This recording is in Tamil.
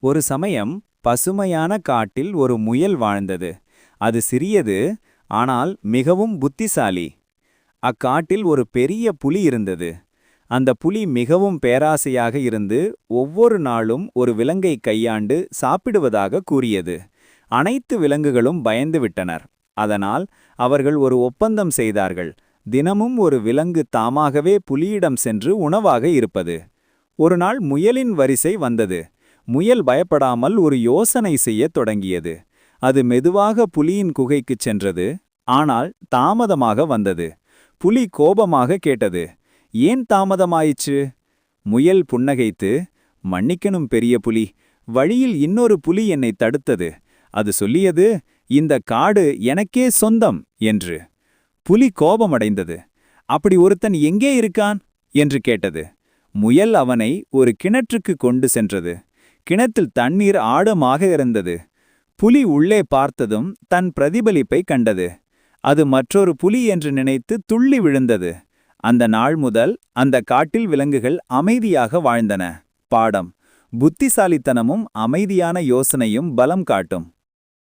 ஒரு சமயம் பசுமையான காட்டில் ஒரு முயல் வாழ்ந்தது. அது சிறியது, ஆனால் மிகவும் புத்திசாலி. அக்காட்டில் ஒரு பெரிய புலி இருந்தது. அந்த புலி மிகவும் பேராசையாக இருந்து ஒவ்வொரு நாளும் ஒரு விலங்கை கையாண்டு சாப்பிடுவதாக கூறியது. அனைத்து விலங்குகளும் பயந்துவிட்டனர். அதனால் அவர்கள் ஒரு ஒப்பந்தம் செய்தார்கள். தினமும் ஒரு விலங்கு தாமாகவே புலியிடம் சென்று உணவாக இருப்பது. ஒரு நாள் முயலின் வரிசை வந்தது. முயல் பயப்படாமல் ஒரு யோசனை செய்யத் தொடங்கியது. அது மெதுவாக புலியின் குகைக்குச் சென்றது. ஆனால் தாமதமாக வந்தது. புலி கோபமாக கேட்டது, "ஏன் தாமதமாயிற்று?" முயல் புன்னகைத்து, "மன்னிக்கணும் பெரிய புலி, வழியில் இன்னொரு புலி என்னை தடுத்தது. அது சொல்லியது, இந்த காடு எனக்கே சொந்தம் என்று." புலி கோபமடைந்தது. "அப்படி ஒருத்தன் எங்கே இருக்கான்?" என்று கேட்டது. முயல் அவனை ஒரு கிணற்றுக்கு கொண்டு சென்றது. கிணற்றில் தண்ணீர் ஆழமாக இருந்தது. புலி உள்ளே பார்த்ததும் தன் பிரதிபலிப்பை கண்டது. அது மற்றொரு புலி என்று நினைத்து துள்ளி விழுந்தது. அந்த நாள் முதல் அந்த காட்டில் விலங்குகள் அமைதியாக வாழ்ந்தன. பாடம்: புத்திசாலித்தனமும் அமைதியான யோசனையும் பலம் காட்டும்.